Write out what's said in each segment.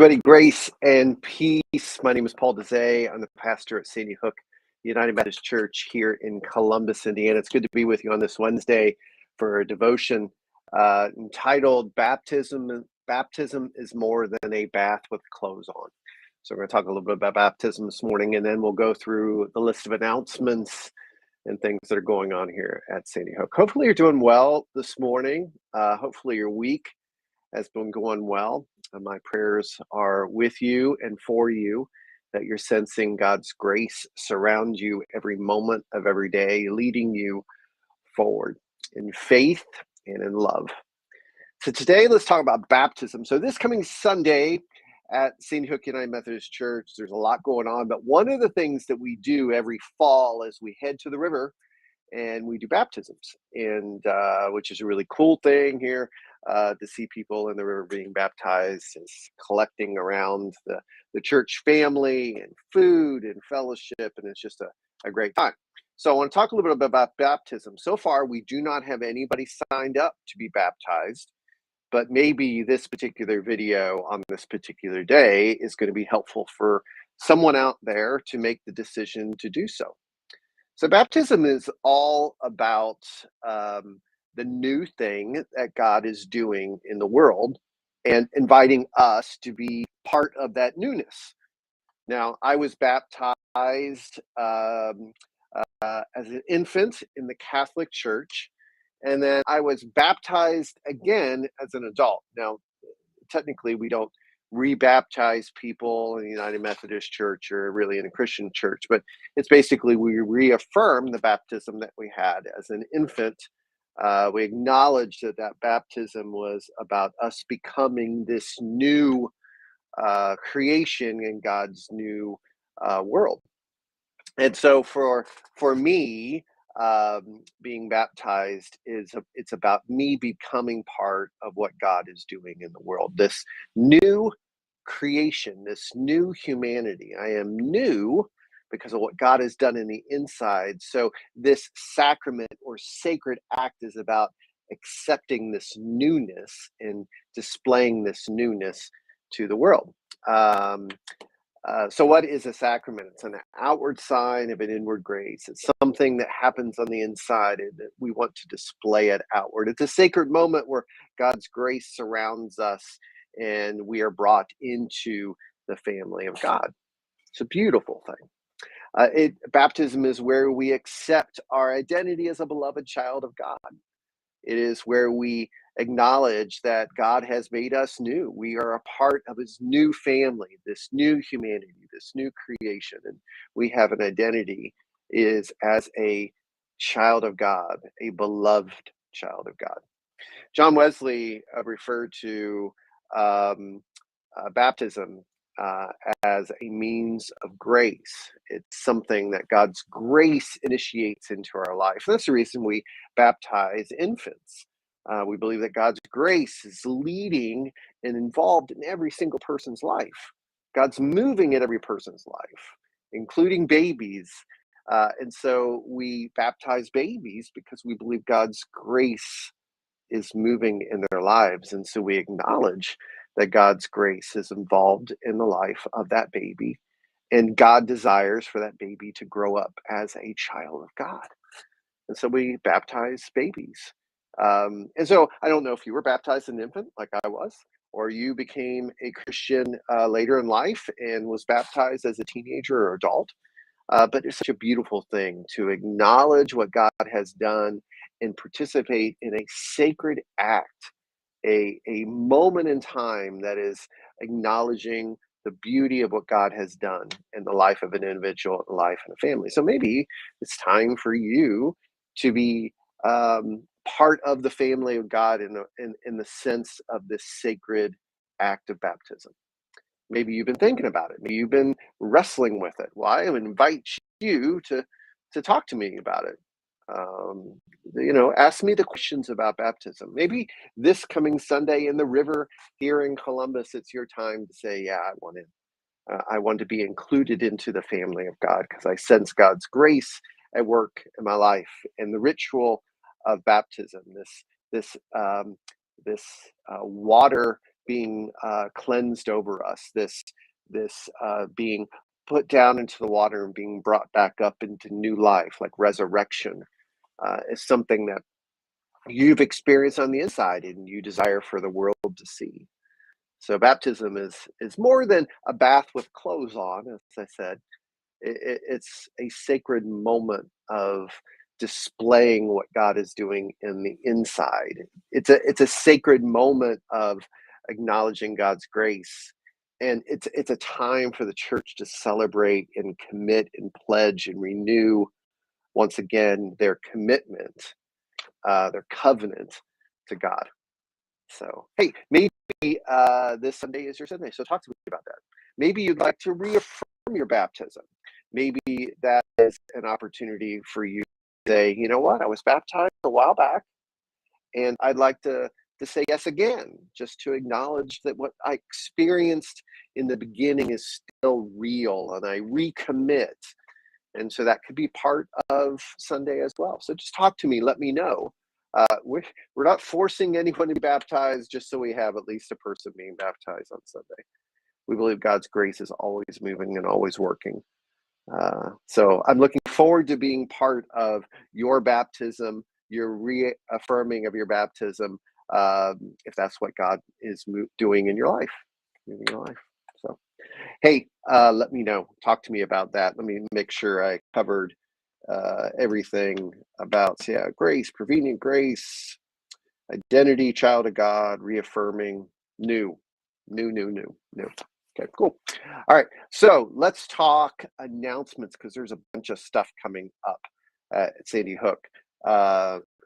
Everybody, grace and peace. My name is Paul Dezay. I'm the pastor at Sandy Hook United Methodist Church here in Columbus, Indiana. It's good to be with you on this Wednesday for a devotion entitled Baptism. Baptism is more than a bath with clothes on. So we're going to talk a little bit about baptism this morning, and then we'll go through the list of announcements and things that are going on here at Sandy Hook. Hopefully you're doing well this morning. Hopefully your week has been going well. My prayers are with you and for you, that you're sensing God's grace surround you every moment of every day, leading you forward in faith and in love. So today, let's talk about baptism. So this coming Sunday at Sandy Hook United Methodist Church, there's a lot going on, but one of the things that we do every fall is we head to the river and we do baptisms, and which is a really cool thing here to see people in the river being baptized. It's collecting around the church family and food and fellowship, and it's just a great time. So I want to talk a little bit about baptism. So far, we do not have anybody signed up to be baptized, but maybe this particular video on this particular day is going to be helpful for someone out there to make the decision to do so. So baptism is all about the new thing that God is doing in the world and inviting us to be part of that newness. Now, I was baptized as an infant in the Catholic Church, and then I was baptized again as an adult. Now, technically, we don't rebaptize people in the United Methodist Church or really in a Christian church, but it's basically we reaffirm the baptism that we had as an infant. We acknowledge that baptism was about us becoming this new creation in God's new world. And so for me, being baptized it's about me becoming part of what God is doing in the world. This new creation, this new humanity. I am new because of what God has done in the inside. So this sacrament or sacred act is about accepting this newness and displaying this newness to the world. So what is a sacrament? It's an outward sign of an inward grace. It's something that happens on the inside and that we want to display it outward. It's a sacred moment where God's grace surrounds us and we are brought into the family of God. It's a beautiful thing. Baptism is where we accept our identity as a beloved child of God. It is where we acknowledge that God has made us new. We are a part of his new family, this new humanity, this new creation. And we have an identity is as a child of God, a beloved child of God. John Wesley referred to baptism as a means of grace. It's something that God's grace initiates into our life. And that's the reason we baptize infants. We believe that God's grace is leading and involved in every single person's life. God's moving in every person's life, including babies. And so we baptize babies because we believe God's grace is moving in their lives. And so we acknowledge that God's grace is involved in the life of that baby. And God desires for that baby to grow up as a child of God. And so we baptize babies. And so I don't know if you were baptized as an infant like I was, or you became a Christian later in life and was baptized as a teenager or adult. But it's such a beautiful thing to acknowledge what God has done and participate in a sacred act, a moment in time that is acknowledging the beauty of what God has done in the life of an individual, life and a family. So maybe it's time for you to be part of the family of God in the sense of this sacred act of baptism. Maybe you've been thinking about it. Maybe you've been wrestling with it. Well, I invite you to talk to me about it. Ask me the questions about baptism. Maybe this coming Sunday in the river here in Columbus, it's your time to say, yeah, I want to be included into the family of God because I sense God's grace at work in my life. And the ritual of baptism, this water being cleansed over us, this being put down into the water and being brought back up into new life, like resurrection, is something that you've experienced on the inside and you desire for the world to see. So baptism is more than a bath with clothes on, as I said. It's a sacred moment of displaying what God is doing in the inside. It's a sacred moment of acknowledging God's grace, and it's a time for the church to celebrate and commit and pledge and renew once again their commitment, their covenant to God. So, hey, maybe this Sunday is your Sunday. So, talk to me about that. Maybe you'd like to reaffirm your baptism. Maybe that is an opportunity for you to say, you know what, I was baptized a while back, and I'd like to say yes again, just to acknowledge that what I experienced in the beginning is still real, and I recommit. And so that could be part of Sunday as well. So just talk to me, let me know. We're not forcing anyone to be baptized just so we have at least a person being baptized on Sunday. We believe God's grace is always moving and always working. So I'm looking forward to being part of your baptism, your reaffirming of your baptism, if that's what God is doing in your life. So, hey, let me know. Talk to me about that. Let me make sure I covered everything about grace, prevenient grace, identity, child of God, reaffirming, new. Okay, cool. All right, so let's talk announcements because there's a bunch of stuff coming up at Sandy Hook.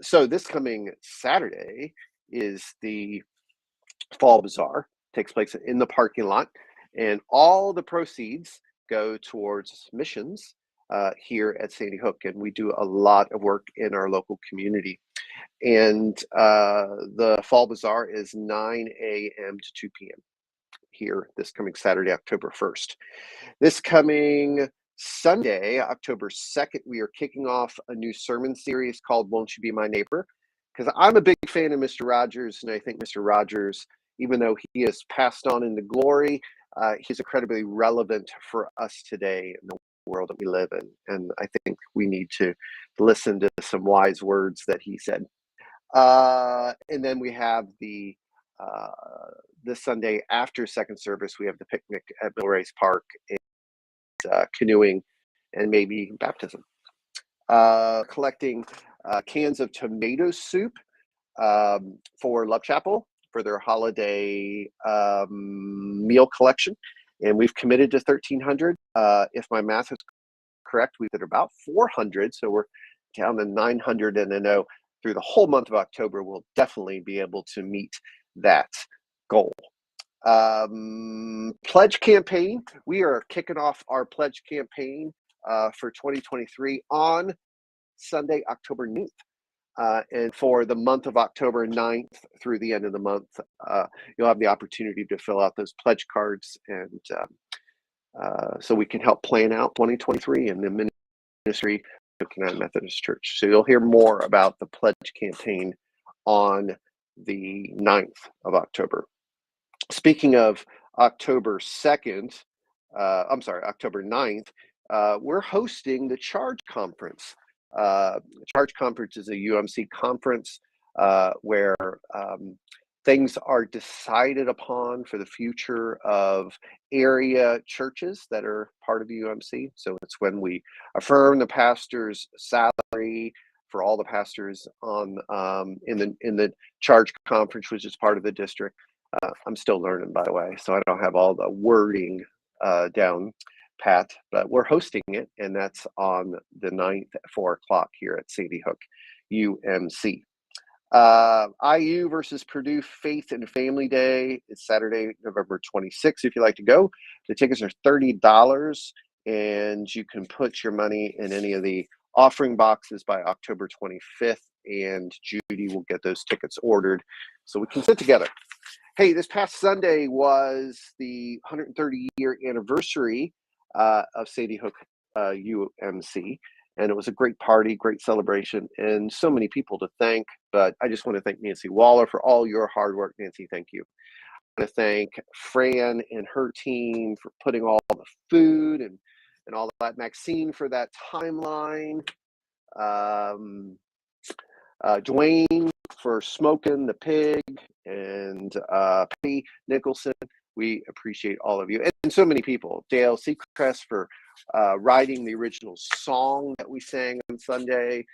So this coming Saturday is the Fall Bazaar. Takes place in the parking lot, and all the proceeds go towards missions here at Sandy Hook. And we do a lot of work in our local community. And the Fall Bazaar is 9 a.m. to 2 p.m. here this coming Saturday, October 1st. This coming Sunday, October 2nd, we are kicking off a new sermon series called Won't You Be My Neighbor? Because I'm a big fan of Mr. Rogers, and I think Mr. Rogers, even though he has passed on into glory, he's incredibly relevant for us today in the world that we live in. And I think we need to listen to some wise words that he said. And then we have this Sunday after second service, we have the picnic at Mill Race Park, and canoeing, and maybe baptism. Collecting cans of tomato soup for Love Chapel for their holiday meal collection, and we've committed to 1,300. If my math is correct, we've at about 400, so we're down to 900, and I know through the whole month of October we'll definitely be able to meet that goal. Pledge campaign. We are kicking off our pledge campaign for 2023 on Sunday, October 9th. And for the month of October 9th through the end of the month, you'll have the opportunity to fill out those pledge cards, and so we can help plan out 2023 in the ministry of United Methodist Church. So you'll hear more about the pledge campaign on the 9th of October. Speaking of October 2nd, October 9th, we're hosting the Charge Conference. Charge Conference is a UMC conference where things are decided upon for the future of area churches that are part of UMC. So it's when we affirm the pastor's salary for all the pastors on in the Charge Conference, which is part of the district. I'm still learning, by the way, so I don't have all the wording down pat, but we're hosting it, and that's on the 9th at 4 o'clock here at Sandy Hook UMC. IU versus Purdue Faith and Family Day is Saturday, November 26th. If you'd like to go, the tickets are $30, and you can put your money in any of the offering boxes by October 25th, and Judy will get those tickets ordered so we can sit together. Hey, this past Sunday was the 130-year anniversary of Sandy Hook UMC, and it was a great party, great celebration, and so many people to thank. But I just want to thank Nancy Waller for all your hard work. Nancy, thank you. to thank Fran and her team for putting all the food and all that. Maxine for that timeline. Dwayne for smoking the pig, and Patty Nicholson. We appreciate all of you, and so many people. Dale Seacrest for writing the original song that we sang on Sunday.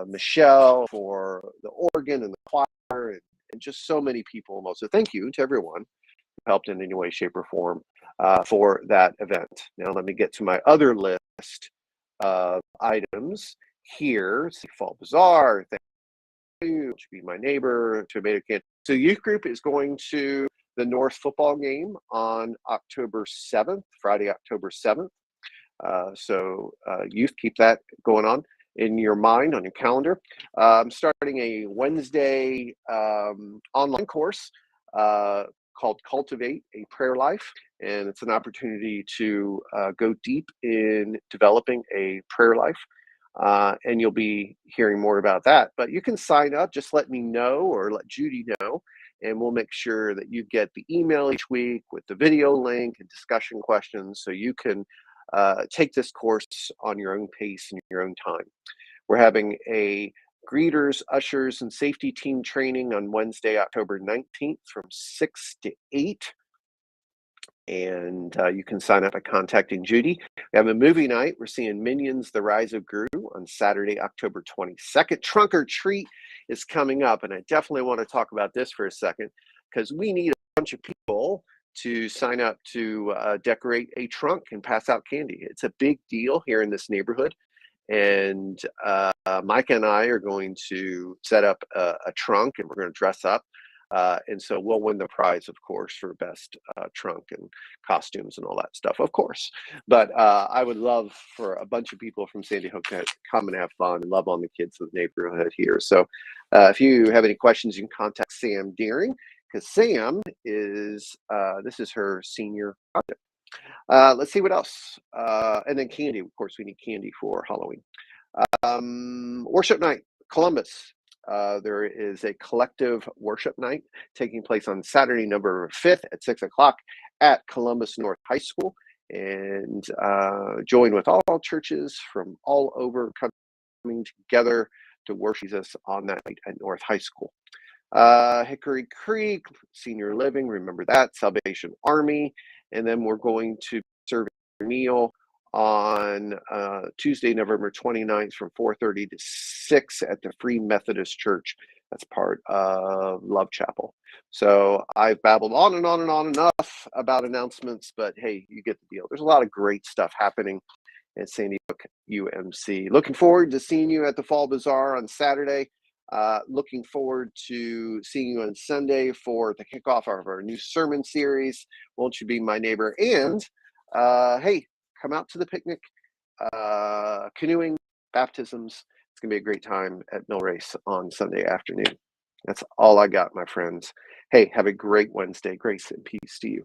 Michelle for the organ and the choir, and just so many people. So thank you to everyone who helped in any way, shape, or form for that event. Now let me get to my other list of items here. See, Fall Bazaar. Thank you. Should be my neighbor. Tomato can. So youth group is going to the North football game on October 7th, Friday, October 7th. So youth, keep that going on in your mind, on your calendar. I'm starting a Wednesday online course called Cultivate a Prayer Life. And it's an opportunity to go deep in developing a prayer life. And you'll be hearing more about that. But you can sign up. Just let me know, or let Judy know, and we'll make sure that you get the email each week with the video link and discussion questions, so you can take this course on your own pace and your own time. We're having a greeters, ushers, and safety team training on Wednesday, October 19th from 6 to 8. And you can sign up by contacting Judy. We have a movie night. We're seeing Minions: The Rise of Gru on Saturday, October 22nd. Trunk or Treat is coming up, and I definitely want to talk about this for a second, because we need a bunch of people to sign up to decorate a trunk and pass out candy. It's a big deal here in this neighborhood, and Micah and I are going to set up a trunk, and we're going to dress up. And so we'll win the prize, of course, for best trunk and costumes and all that stuff, of course. But I would love for a bunch of people from Sandy Hook to come and have fun and love on the kids of the neighborhood here. So if you have any questions, you can contact Sam Deering, because Sam is, this is her senior project. Let's see what else. And then candy, of course, we need candy for Halloween. Worship night, Columbus. There is a collective worship night taking place on Saturday, November 5th at 6 o'clock at Columbus North High School. And join with all churches from all over coming together to worship Jesus on that night at North High School. Hickory Creek, Senior Living, remember that, Salvation Army. And then we're going to serve a meal on Tuesday, November 29th from 4:30 to 6 at the Free Methodist Church. That's part of Love Chapel. So I've babbled on and on and on enough about announcements, but hey, you get the deal. There's a lot of great stuff happening at Sandy Hook UMC. Looking forward to seeing you at the Fall Bazaar on Saturday. Looking forward to seeing you on Sunday for the kickoff of our new sermon series, Won't You Be My Neighbor? And hey, come out to the picnic, canoeing, baptisms. It's going to be a great time at Mill Race on Sunday afternoon. That's all I got, my friends. Hey, have a great Wednesday. Grace and peace to you.